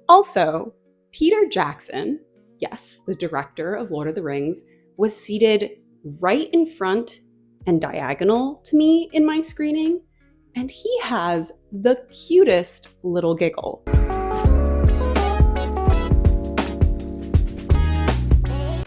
Also, Peter Jackson, yes, the director of Lord of the Rings, was seated right in front and diagonal to me in my screening, and he has the cutest little giggle.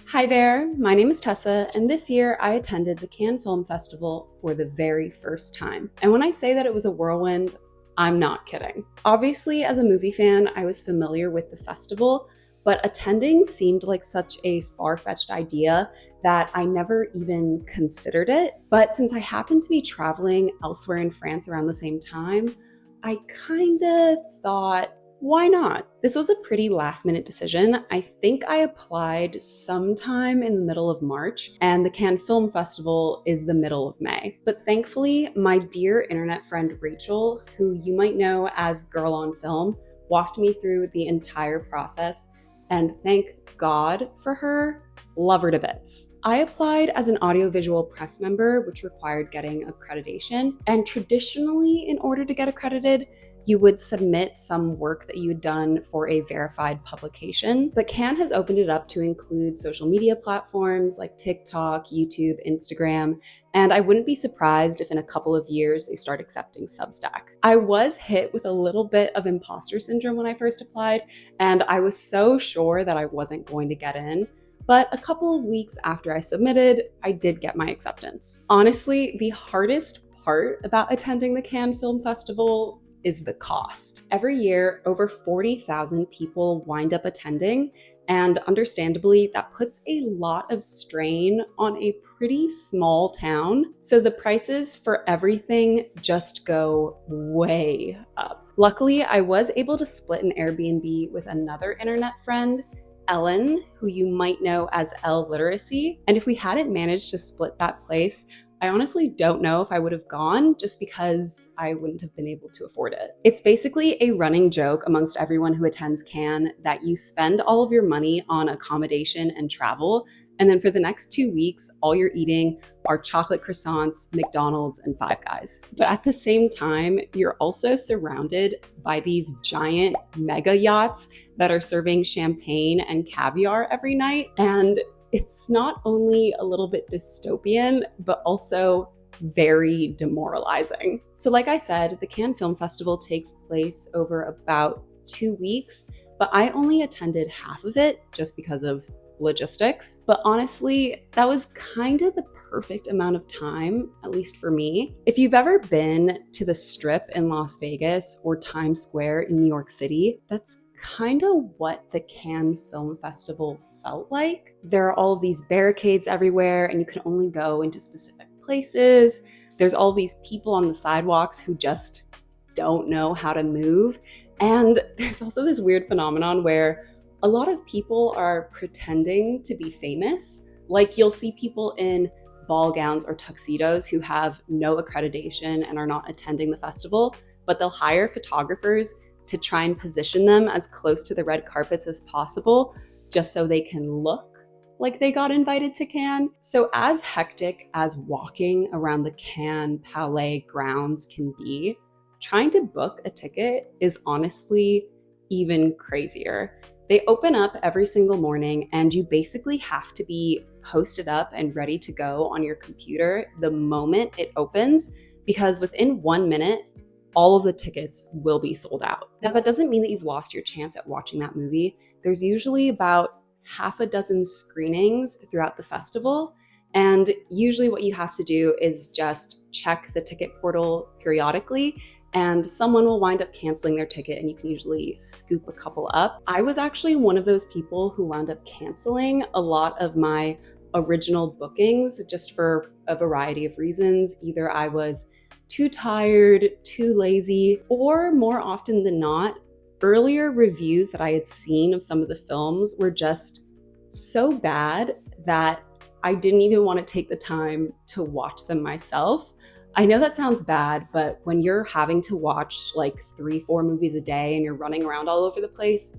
Hi there, my name is Tessa, and this year I attended the Cannes Film Festival for the very first time. And when I say that it was a whirlwind, I'm not kidding. Obviously, as a movie fan, I was familiar with the festival, but attending seemed like such a far-fetched idea that I never even considered it. But since I happened to be traveling elsewhere in France around the same time, I kinda thought, why not? This was a pretty last-minute decision. I think I applied sometime in the middle of March, and the Cannes Film Festival is the middle of May. But thankfully, my dear internet friend Rachel, who you might know as Girl on Film, walked me through the entire process, and thank God for her. Love her to bits. I applied as an audiovisual press member, which required getting accreditation. And traditionally, in order to get accredited, you would submit some work that you had done for a verified publication. But Cannes has opened it up to include social media platforms like TikTok, YouTube, Instagram, and I wouldn't be surprised if in a couple of years they start accepting Substack. I was hit with a little bit of imposter syndrome when I first applied, and I was so sure that I wasn't going to get in. But a couple of weeks after I submitted, I did get my acceptance. Honestly, the hardest part about attending the Cannes Film Festival is the cost. Every year, over 40,000 people wind up attending, and understandably, that puts a lot of strain on a pretty small town. So the prices for everything just go way up. Luckily, I was able to split an Airbnb with another internet friend, Ellen, who you might know as L Literacy. And if we hadn't managed to split that place, I honestly don't know if I would have gone just because I wouldn't have been able to afford it. It's basically a running joke amongst everyone who attends Cannes that you spend all of your money on accommodation and travel, and then for the next 2 weeks, all you're eating are chocolate croissants, McDonald's, and Five Guys. But at the same time, you're also surrounded by these giant mega yachts that are serving champagne and caviar every night, and it's not only a little bit dystopian, but also very demoralizing. So like I said, the Cannes Film Festival takes place over about 2 weeks, but I only attended half of it just because of logistics. But honestly, that was kind of the perfect amount of time, at least for me. If you've ever been to the Strip in Las Vegas or Times Square in New York City, that's kind of what the Cannes Film Festival felt like. There are all of these barricades everywhere, and you can only go into specific places. There's all these people on the sidewalks who just don't know how to move. And there's also this weird phenomenon where a lot of people are pretending to be famous. Like you'll see people in ball gowns or tuxedos who have no accreditation and are not attending the festival, but they'll hire photographers to try and position them as close to the red carpets as possible, just so they can look like they got invited to Cannes. So as hectic as walking around the Cannes Palais grounds can be, trying to book a ticket is honestly even crazier. They open up every single morning, and you basically have to be posted up and ready to go on your computer the moment it opens, because within 1 minute, all of the tickets will be sold out. Now, that doesn't mean that you've lost your chance at watching that movie. There's usually about half a dozen screenings throughout the festival, and usually what you have to do is just check the ticket portal periodically, and someone will wind up canceling their ticket, and you can usually scoop a couple up. I was actually one of those people who wound up canceling a lot of my original bookings just for a variety of reasons. Either I was too tired, too lazy, or more often than not, earlier reviews that I had seen of some of the films were just so bad that I didn't even want to take the time to watch them myself. I know that sounds bad, but when you're having to watch like 3-4 movies a day and you're running around all over the place,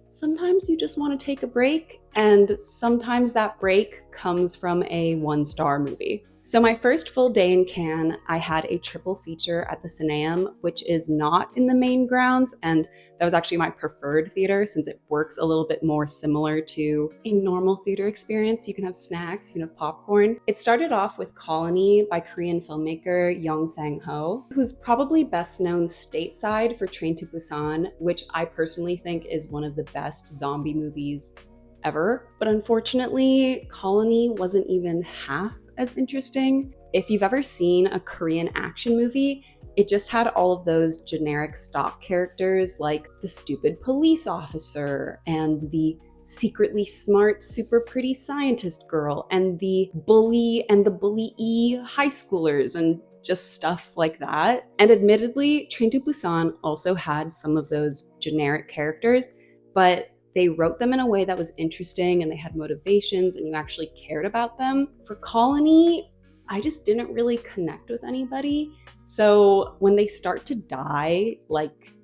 sometimes you just want to take a break, and sometimes that break comes from a 1-star movie. So my first full day in Cannes, I had a triple feature at the Cineum, which is not in the main grounds, and that was actually my preferred theater since it works a little bit more similar to a normal theater experience. You can have snacks, you can have popcorn. It started off with Colony by Korean filmmaker Yong Sang-ho, who's probably best known stateside for Train to Busan, which I personally think is one of the best zombie movies ever. But unfortunately, Colony wasn't even half as interesting. If you've ever seen a Korean action movie, it just had all of those generic stock characters like the stupid police officer and the secretly smart, super pretty scientist girl and the bully and the bully-y high schoolers and just stuff like that. And admittedly, Train to Busan also had some of those generic characters, but they wrote them in a way that was interesting and they had motivations and you actually cared about them. For Colony, I just didn't really connect with anybody. So when they start to die, like,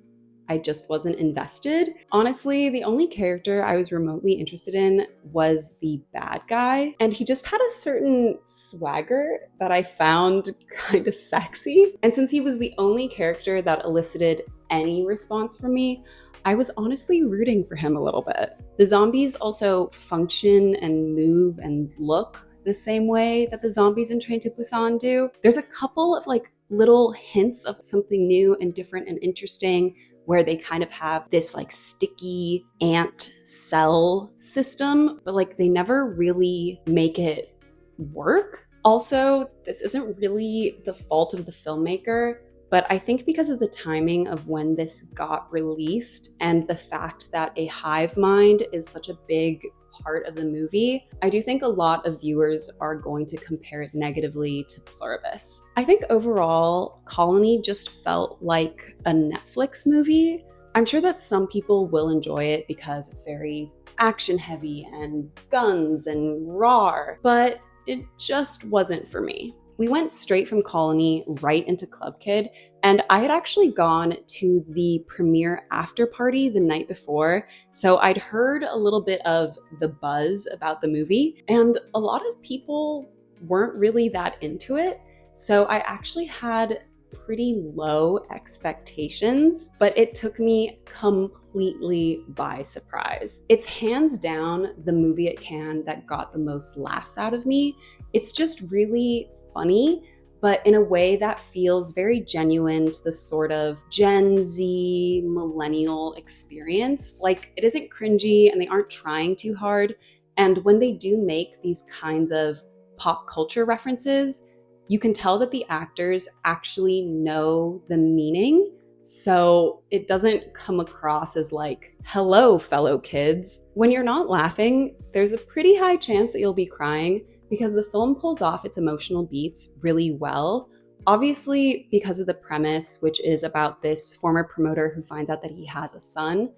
I just wasn't invested. Honestly, the only character I was remotely interested in was the bad guy. And he just had a certain swagger that I found kind of sexy. And since he was the only character that elicited any response from me, I was honestly rooting for him a little bit. The zombies also function and move and look the same way that the zombies in Train to Busan do. There's a couple of like little hints of something new and different and interesting where they kind of have this like sticky ant cell system, but like they never really make it work. Also, this isn't really the fault of the filmmaker, but I think because of the timing of when this got released and the fact that a hive mind is such a big part of the movie, I do think a lot of viewers are going to compare it negatively to Pluribus. I think overall, Colony just felt like a Netflix movie. I'm sure that some people will enjoy it because it's very action heavy and guns and raw, but it just wasn't for me. We went straight from Colony right into Club Kid, and I had actually gone to the premiere after party the night before, so I'd heard a little bit of the buzz about the movie, and a lot of people weren't really that into it, so I actually had pretty low expectations, but it took me completely by surprise. It's hands down the movie at Cannes that got the most laughs out of me. It's just really funny, but in a way that feels very genuine to the sort of Gen Z millennial experience. Like, it isn't cringy and they aren't trying too hard. And when they do make these kinds of pop culture references, you can tell that the actors actually know the meaning. So it doesn't come across as like, hello, fellow kids. When you're not laughing, there's a pretty high chance that you'll be crying, because the film pulls off its emotional beats really well. Obviously, because of the premise, which is about this former promoter who finds out that he has a son.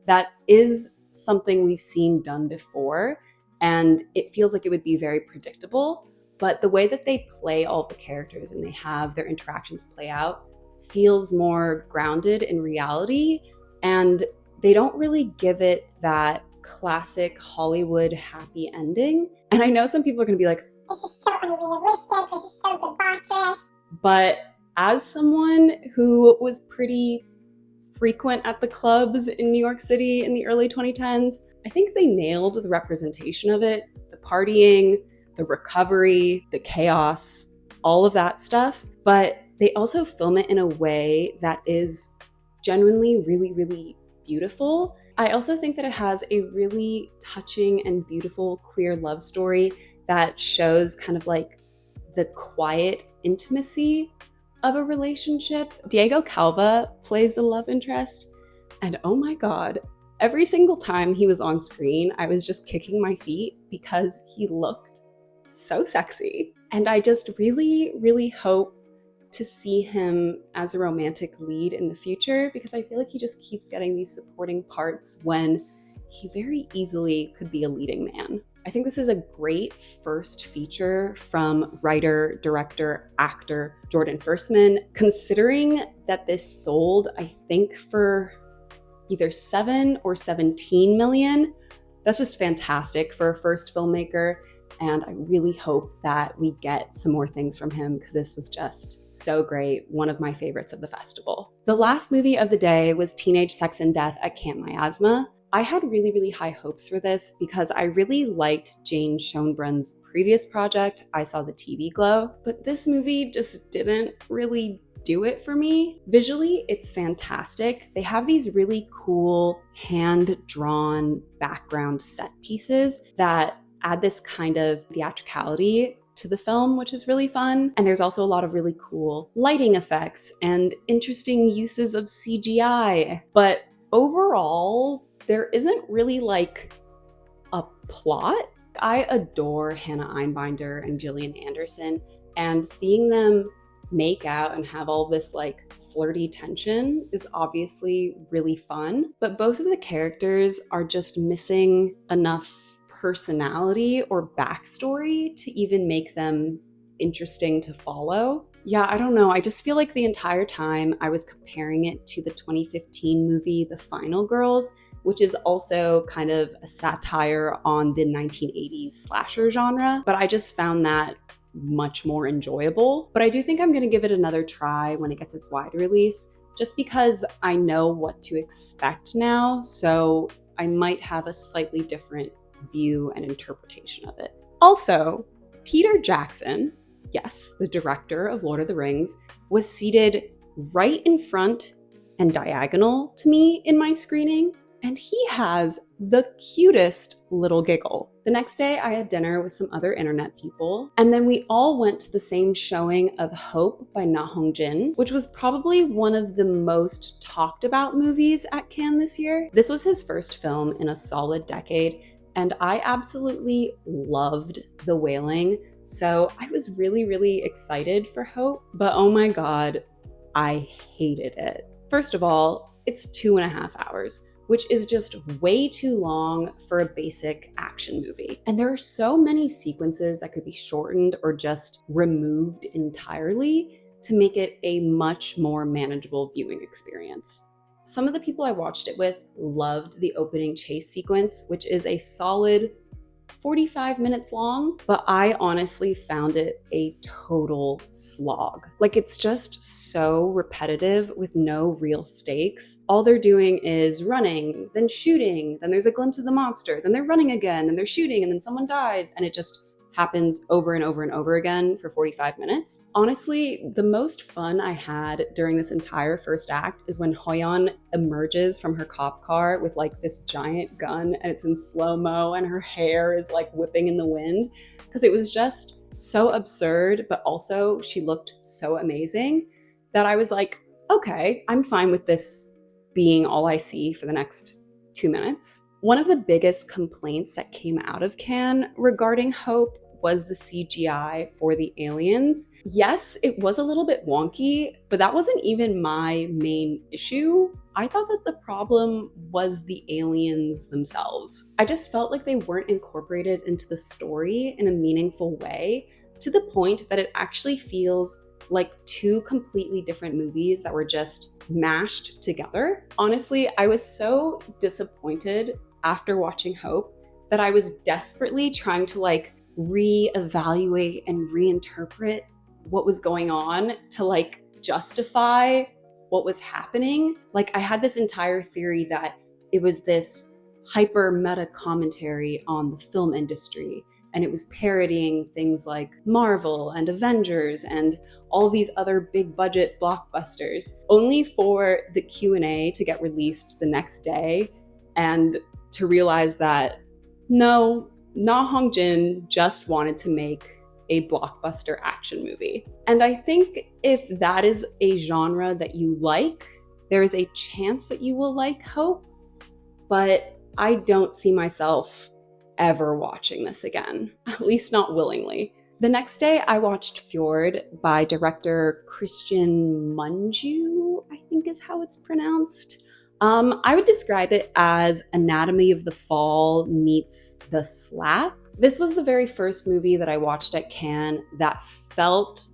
That is something we've seen done before, and it feels like it would be very predictable. But the way that they play all of the characters and they have their interactions play out feels more grounded in reality, and they don't really give it that classic Hollywood happy ending. And I know some people are going to be like, this is so unrealistic, this is so debaucherous. But as someone who was pretty frequent at the clubs in New York City in the early 2010s, I think they nailed the representation of it, the partying, the recovery, the chaos, all of that stuff. But they also film it in a way that is genuinely really, really beautiful. I also think that it has a really touching and beautiful queer love story that shows kind of like the quiet intimacy of a relationship. Diego Calva plays the love interest, and oh my God, every single time he was on screen, I was just kicking my feet because he looked so sexy. And I just really, really hope to see him as a romantic lead in the future, because I feel like he just keeps getting these supporting parts when he very easily could be a leading man. I think this is a great first feature from writer, director, actor Jordan Firstman, considering that this sold, I think, for either 7 or 17 million. That's just fantastic for a first filmmaker. and I really hope that we get some more things from him because this was just so great. One of my favorites of the festival. The last movie of the day was Teenage Sex and Death at Camp Miasma. I had really, really high hopes for this because I really liked Jane Schoenbrun's previous project, I Saw the TV Glow, but this movie just didn't really do it for me. Visually, it's fantastic. They have these really cool hand-drawn background set pieces that add this kind of theatricality to the film, which is really fun. And there's also a lot of really cool lighting effects and interesting uses of CGI. But overall, there isn't really like a plot. I adore Hannah Einbinder and Gillian Anderson, and seeing them make out and have all this like flirty tension is obviously really fun. But both of the characters are just missing enough personality or backstory to even make them interesting to follow. Yeah, I don't know. I just feel like the entire time I was comparing it to the 2015 movie The Final Girls, which is also kind of a satire on the 1980s slasher genre, but I just found that much more enjoyable. But I do think I'm going to give it another try when it gets its wide release, just because I know what to expect now, so I might have a slightly different view and interpretation of it. Also, Peter Jackson, yes, the director of Lord of the Rings, was seated right in front and diagonal to me in my screening, and he has the cutest little giggle. The next day, I had dinner with some other internet people, and then we all went to the same showing of Hope by Na Hong Jin, which was probably one of the most talked about movies at Cannes this year. This was his first film in a solid decade, and I absolutely loved The Wailing, so I was really, really excited for Hope, but oh my god, I hated it. First of all, it's 2.5 hours, which is just way too long for a basic action movie. And there are so many sequences that could be shortened or just removed entirely to make it a much more manageable viewing experience. Some of the people I watched it with loved the opening chase sequence, which is a solid 45 minutes long, but I honestly found it a total slog. Like, it's just so repetitive with no real stakes. All they're doing is running, then shooting, then there's a glimpse of the monster, then they're running again, then they're shooting, and then someone dies, and it just happens over and over and over again for 45 minutes. Honestly, the most fun I had during this entire first act is when Hoyeon emerges from her cop car with like this giant gun, and it's in slow-mo and her hair is like whipping in the wind, because it was just so absurd, but also she looked so amazing that I was like, okay, I'm fine with this being all I see for the next 2 minutes. One of the biggest complaints that came out of Cannes regarding Hope was the CGI for the aliens. Yes, it was a little bit wonky, but that wasn't even my main issue. I thought that the problem was the aliens themselves. I just felt like they weren't incorporated into the story in a meaningful way, to the point that it actually feels like two completely different movies that were just mashed together. Honestly, I was so disappointed after watching Hope that I was desperately trying to like reevaluate and reinterpret what was going on to like justify what was happening. Like, I had this entire theory that it was this hyper meta commentary on the film industry, and it was parodying things like Marvel and Avengers and all these other big budget blockbusters, only for the Q&A to get released the next day and to realize that no, Na Hong Jin just wanted to make a blockbuster action movie. And I think if that is a genre that you like, there is a chance that you will like Hope, but I don't see myself ever watching this again, at least not willingly. The next day, I watched Fjord by director Christian Mungiu, I think is how it's pronounced. I would describe it as Anatomy of the Fall meets The Slap. This was the very first movie that I watched at Cannes that felt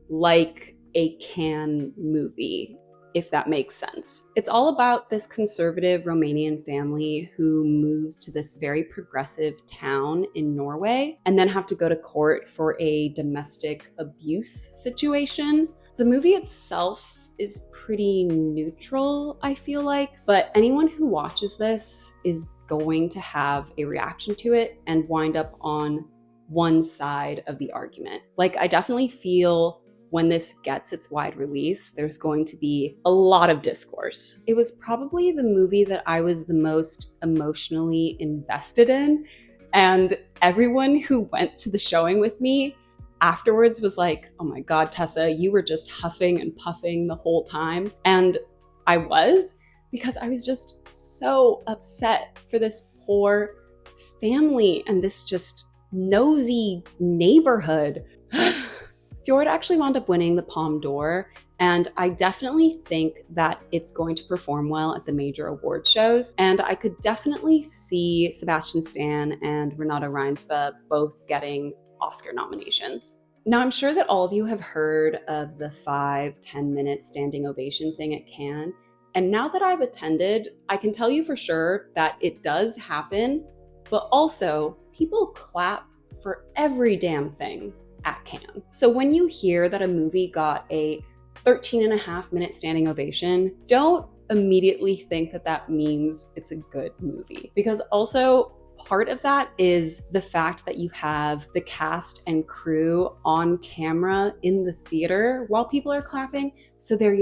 like a Cannes movie if that makes sense. It's all about this conservative Romanian family who moves to this very progressive town in Norway and then have to go to court for a domestic abuse situation. The movie itself is pretty neutral, I feel like, but anyone who watches this is going to have a reaction to it and wind up on one side of the argument. Like, I definitely feel when this gets its wide release, there's going to be a lot of discourse. It was probably the movie that I was the most emotionally invested in, and everyone who went to the showing with me afterwards was like, oh my God, Tessa, you were just huffing and puffing the whole time. And I was, because I was just so upset for this poor family and this just nosy neighborhood. Fjord actually wound up winning the Palme d'Or, and I definitely think that it's going to perform well at the major award shows, and I could definitely see Sebastian Stan and Renata Reinsve both getting Oscar nominations. Now, I'm sure that all of you have heard of the 5-10 minute standing ovation thing at Cannes, and now that I've attended, I can tell you for sure that it does happen, but also people clap for every damn thing at Cannes. So when you hear that a movie got a 13.5 minute standing ovation, don't immediately think that that means it's a good movie. Because also part of that is the fact that you have the cast and crew on camera in the theater while people are clapping. So they're,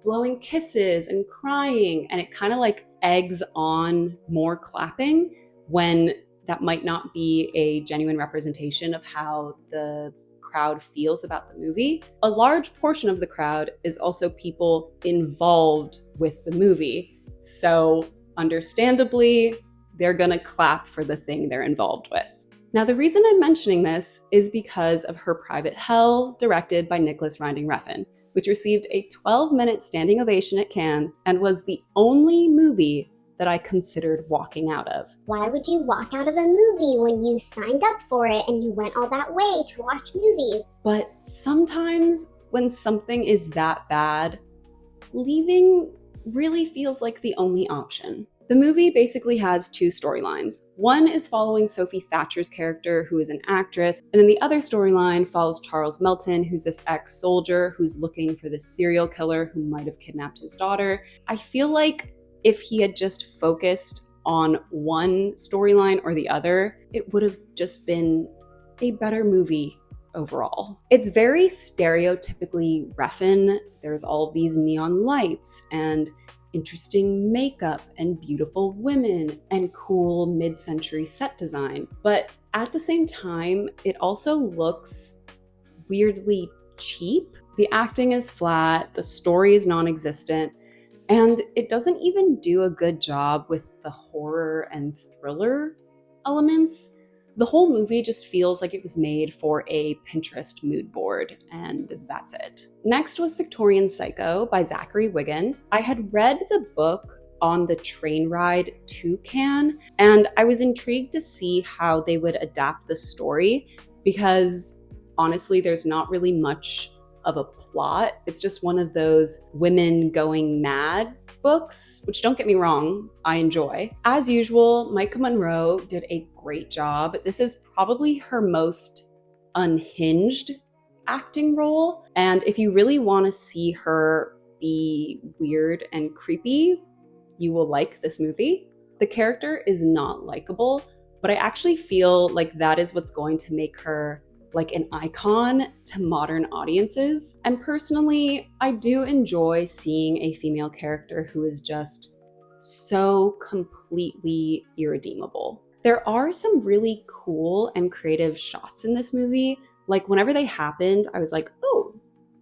blowing kisses and crying, and it kind of like eggs on more clapping when that might not be a genuine representation of how the crowd feels about the movie. A large portion of the crowd is also people involved with the movie. So understandably, they're gonna clap for the thing they're involved with. Now, the reason I'm mentioning this is because of Her Private Hell, directed by Nicholas Winding Refn, which received a 12-minute standing ovation at Cannes and was the only movie that I considered walking out of. Why would you walk out of a movie when you signed up for it and you went all that way to watch movies? But sometimes when something is that bad, leaving really feels like the only option. The movie basically has two storylines. One is following Sophie Thatcher's character, who is an actress, and then the other storyline follows Charles Melton, who's this ex-soldier who's looking for this serial killer who might have kidnapped his daughter. I feel like if he had just focused on one storyline or the other, it would have just been a better movie overall. It's very stereotypically Refn. There's all of these neon lights and interesting makeup and beautiful women and cool mid-century set design. But at the same time, it also looks weirdly cheap. The acting is flat, the story is non-existent, and it doesn't even do a good job with the horror and thriller elements. The whole movie just feels like it was made for a Pinterest mood board, and that's it. Next was Victorian Psycho by Zachary Wiggin. I had read the book on the train ride to Cannes, and I was intrigued to see how they would adapt the story because honestly, there's not really much of a plot. It's just one of those women going mad books, which don't get me wrong, I enjoy. As usual, Micah Monroe did a great job. This is probably her most unhinged acting role. And if you really want to see her be weird and creepy, you will like this movie. The character is not likable, but I actually feel like that is what's going to make her like an icon to modern audiences. And personally, I do enjoy seeing a female character who is just so completely irredeemable. There are some really cool and creative shots in this movie. Like whenever they happened, I was like, oh,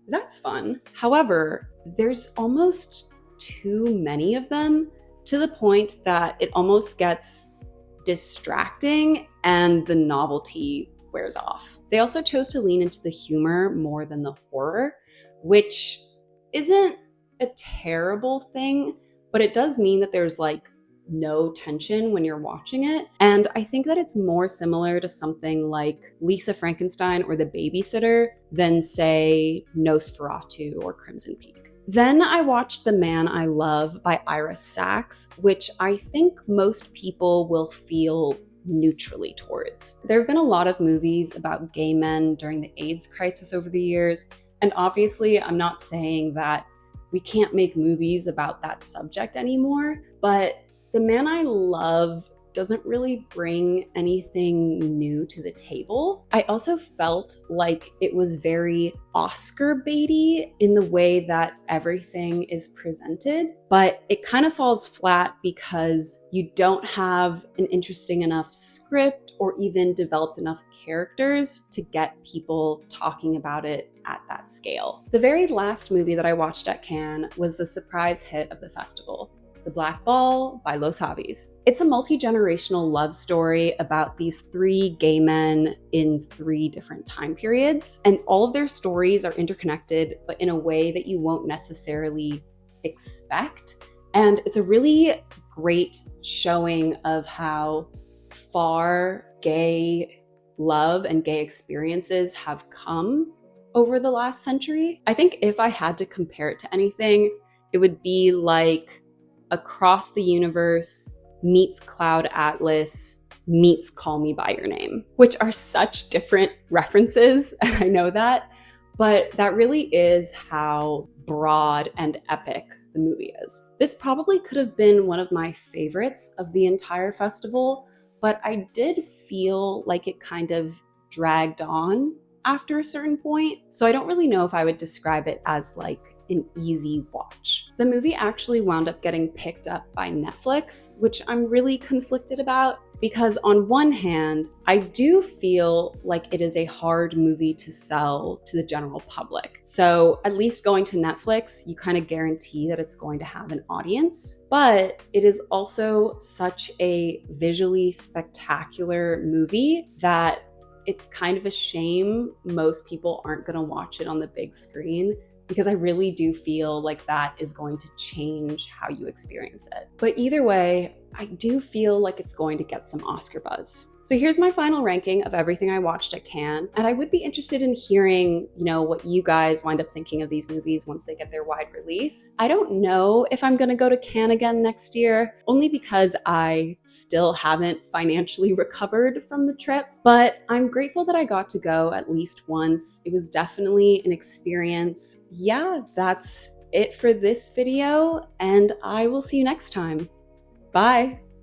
that's fun. However, there's almost too many of them to the point that it almost gets distracting and the novelty wears off. They also chose to lean into the humor more than the horror, which isn't a terrible thing, but it does mean that there's like no tension when you're watching it. And I think that it's more similar to something like Lisa Frankenstein or The Babysitter than say Nosferatu or Crimson Peak. Then I watched The Man I Love by Ira Sachs, which I think most people will feel neutrally towards. There have been a lot of movies about gay men during the AIDS crisis over the years, and obviously I'm not saying that we can't make movies about that subject anymore, but The Man I Love doesn't really bring anything new to the table. I also felt like it was very Oscar baity in the way that everything is presented, but it kind of falls flat because you don't have an interesting enough script or even developed enough characters to get people talking about it at that scale. The very last movie that I watched at Cannes was the surprise hit of the festival, The Black Ball by Los Javis. It's a multi-generational love story about these three gay men in three different time periods, and all of their stories are interconnected, but in a way that you won't necessarily expect. And it's a really great showing of how far gay love and gay experiences have come over the last century. I think if I had to compare it to anything, it would be like Across the Universe meets Cloud Atlas meets Call Me By Your Name, which are such different references, and I know that, but that really is how broad and epic the movie is. This probably could have been one of my favorites of the entire festival, but I did feel like it kind of dragged on after a certain point, so I don't really know if I would describe it as like an easy watch. The movie actually wound up getting picked up by Netflix, which I'm really conflicted about because on one hand, I do feel like it is a hard movie to sell to the general public. So at least going to Netflix, you kind of guarantee that it's going to have an audience, but it is also such a visually spectacular movie that it's kind of a shame most people aren't going to watch it on the big screen, because I really do feel like that is going to change how you experience it. But either way, I do feel like it's going to get some Oscar buzz. So here's my final ranking of everything I watched at Cannes, and I would be interested in hearing, what you guys wind up thinking of these movies once they get their wide release. I don't know if I'm gonna go to Cannes again next year, only because I still haven't financially recovered from the trip, but I'm grateful that I got to go at least once. It was definitely an experience. Yeah, that's it for this video, and I will see you next time. Bye.